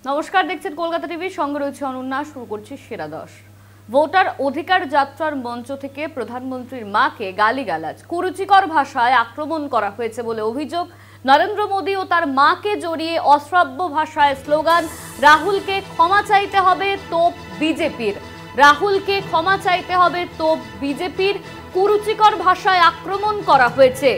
নমস্কার, দেখছেন কলকাতা টিভি, সঙ্গে রয়েছে অনন্যা। শুরু করছি সেরা 10। ভোটার অধিকার যাত্রার মঞ্চ থেকে প্রধানমন্ত্রীর মাকে গালিগালাজ, কুরুচিকর ভাষায় আক্রমণ করা হয়েছে বলে অভিযোগ। নরেন্দ্র মোদী ও তার মাকে জড়িয়ে অশ্রাব্য ভাষায় স্লোগান, রাহুলকে ক্ষমা চাইতে হবে তোপ বিজেপির। রাহুলকে ক্ষমা চাইতে হবে তোপ বিজেপির। কুরুচিকর ভাষায় আক্রমণ করা হয়েছে।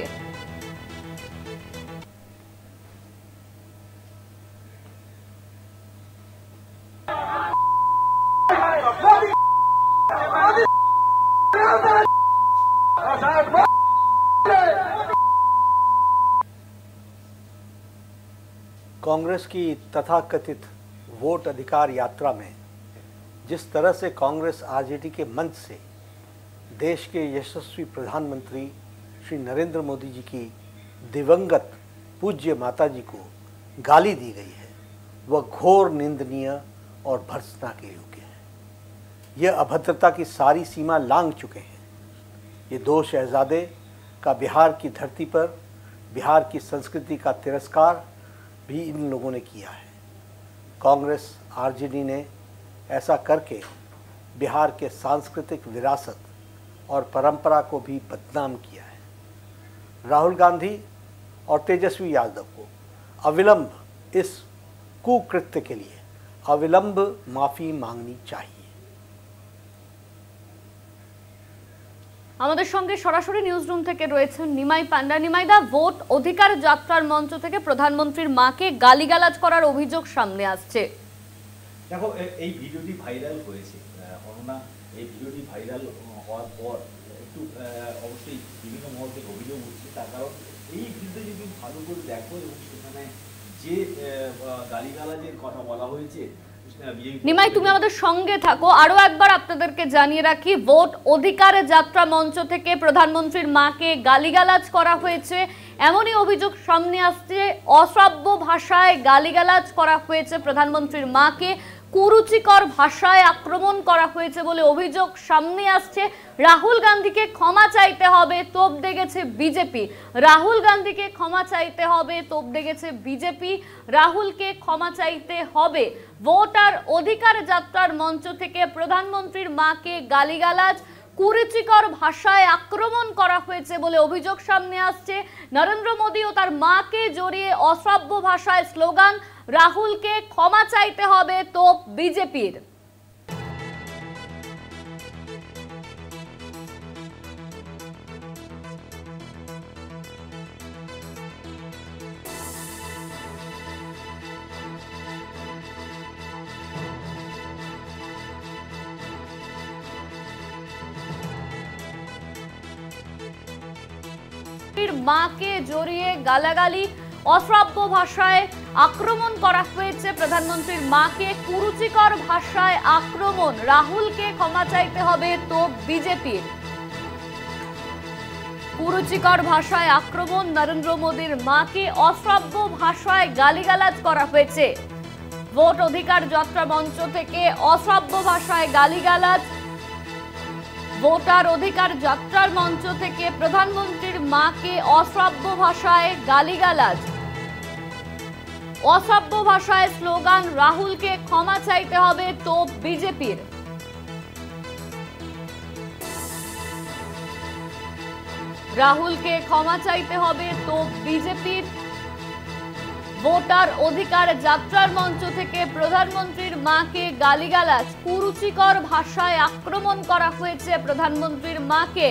कांग्रेस की तथाकथित वोट अधिकार यात्रा में जिस तरह से कांग्रेस आरजेडी के मंच से देश के यशस्वी प्रधानमंत्री श्री नरेंद्र मोदी जी की दिवंगत पूज्य माताजी को गाली दी गई है, वह घोर निंदनीय और भर्त्सना के योग्य है। यह अभद्रता की सारी सीमा लांघ चुके हैं। ये दो शहजादे का बिहार की धरती पर बिहार की संस्कृति का तिरस्कार भी इन लोगों ने किया है। कांग्रेस आरजेडी ने ऐसा करके बिहार के सांस्कृतिक विरासत और परंपरा को भी बदनाम किया है। राहुल गांधी और तेजस्वी यादव को अविलंब इस कुकृत्य के लिए अविलंब माफी मांगनी चाहिए। আমাদের সঙ্গে সরাসরি নিউজ রুম থেকে রয়েছেন নিমাই পান্ডা। নিমাইদা, ভোট অধিকার যাত্রার মঞ্চ থেকে প্রধানমন্ত্রীর মাকে গালিগালাজ করার অভিযোগ সামনে আসছে। দেখো, এই ভিডিওটি ভাইরাল হয়েছে অনন্যা। এই ভিডিওটি ভাইরাল হওয়ার পর একটু অবশ্যই বিভিন্ন মহল থেকে অভিযোগ উঠছে। তার কারণ এই ভিডিওটি যদি ভালো করে দেখো এবং সেখানে যে গালিগালাজের কথা বলা হয়েছে। নিমাই, তুমি আমাদের সঙ্গে থাকো। আরো একবার আপনাদেরকে জানিয়ে রাখি, ভোট অধিকার যাত্রা মঞ্চ থেকে প্রধানমন্ত্রীর মাকে গালিগালাজ করা হয়েছে, এমনই অভিযোগ সামনে আসছে। অশ্রাব্য ভাষায় গালিগালাজ করা হয়েছে প্রধানমন্ত্রীর মাকে, কুরুচিকর ভাষায় আক্রমণ করা হয়েছে বলে অভিযোগ সামনে আসছে। রাহুল গান্ধীকে ক্ষমা চাইতে হবে, তোপ দেগেছে বিজেপি। রাহুল গান্ধীকে ক্ষমা চাইতে হবে, তোপ দেগেছে বিজেপি। রাহুলকে ক্ষমা চাইতে হবে। ভোটার অধিকার যাত্রার মঞ্চ থেকে প্রধানমন্ত্রীর মাকে গালিগালাজ, কুরুচিকর ভাষায় আক্রমণ করা হয়েছে বলে অভিযোগ সামনে আসছে। নরেন্দ্র মোদী ও তার মাকে জড়িয়ে অশ্রাব্য ভাষায় স্লোগান, রাহুলকে ক্ষমা চাইতে হবে তোপ বিজেপির। মাকে জড়িয়ে গালাগালি, অশ্রাব্য ভাষায় আক্রমণ করা হয়েছে প্রধানমন্ত্রীর মাকে, কুরুচিকর ভাষায় আক্রমণ। রাহুলকে ক্ষমা চাইতে হবে তোপ বিজেপির। কুরুচিকর ভাষায় আক্রমণ, নরেন্দ্র মোদীর মাকে অশ্রাব্য ভাষায় গালিগালাজ করা হয়েছে। ভোট অধিকার যাত্রা মঞ্চ থেকে অশ্রাব্য ভাষায় গালিগালাজ, ভোটার অধিকার যাত্রার মঞ্চ থেকে প্রধানমন্ত্রীর মাকে অশ্রাব্য ভাষায় গালিগালাজ, অশ্রাব্য ভাষায় স্লোগান, রাহুলকে ক্ষমা চাইতে হবে তোপ বিজেপির। রাহুলকে ক্ষমা চাইতে হবে তোপ বিজেপির। ভোটার অধিকার যাত্রার মঞ্চ থেকে প্রধানমন্ত্রীর মাকে গালিগালাজ, কুরুচিকর ভাষায় আক্রমণ করা হয়েছে প্রধানমন্ত্রীর মাকে।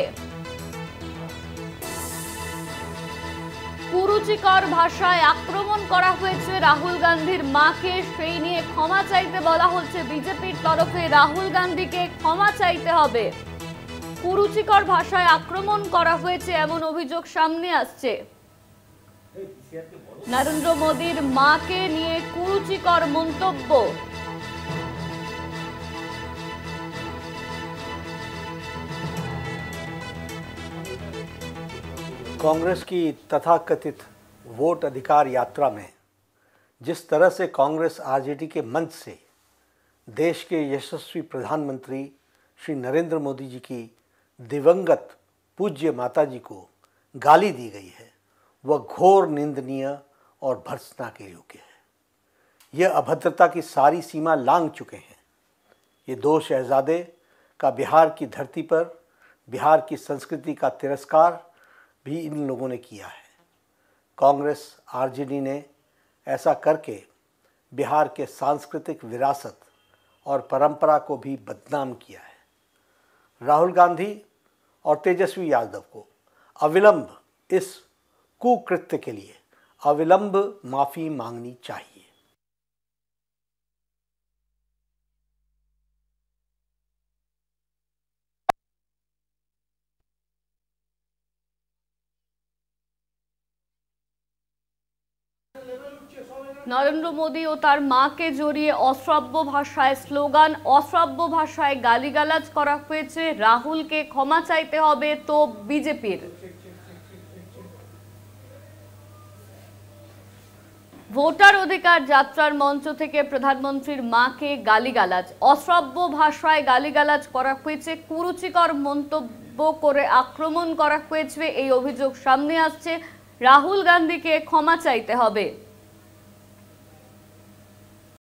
কুরুচিকর ভাষায় আক্রমণ করা হয়েছে রাহুল গান্ধীর মাকে, সেই নিয়ে ক্ষমা চাইতে বলা হচ্ছে বিজেপির তরফে। রাহুল গান্ধীকে ক্ষমা চাইতে হবে। কুরুচিকর ভাষায় আক্রমণ করা হয়েছে এমন অভিযোগ সামনে আসছে। নরেন্দ্র মোদীর মাকে নিয়ে কুরুচিকর মন্তব্য। कांग्रेस की तथाकथित वोट अधिकार यात्रा में जिस तरह से कांग्रेस आरजेडी के मंच से देश के यशस्वी प्रधानमंत्री श्री नरेंद्र मोदी जी की दिवंगत पूज्य माताजी को गाली दी गई है, वह घोर निंदनीय और भर्त्सना के योग्य है। यह अभद्रता की सारी सीमा लांघ चुके हैं। ये दो शहजादे का बिहार की धरती पर बिहार की संस्कृति का तिरस्कार भी इन लोगों ने किया है। कांग्रेस आरजेडी ने ऐसा करके बिहार के सांस्कृतिक विरासत और परंपरा को भी बदनाम किया है। राहुल गांधी और तेजस्वी यादव को अविलंब इस कुकृत्य के लिए अविलंब माफी मांगनी चाहिए। নরেন্দ্র মোদী ও তার মাকে জড়িয়ে অশ্রাব্য ভাষায় স্লোগান, অশ্রাব্য ভাষায় গালিগালাজ করা হয়েছে। রাহুলকে ক্ষমা চাইতে হবে তো বিজেপির। ভোটার অধিকার যাত্রার মঞ্চ থেকে প্রধানমন্ত্রীর মাকে গালিগালাজ, অশ্রাব্য ভাষায় গালিগালাজ করা হয়েছে, কুরুচিকর মন্তব্য করে আক্রমণ করা হয়েছে, এই অভিযোগ সামনে আসছে। রাহুল গান্ধীকে ক্ষমা চাইতে হবে।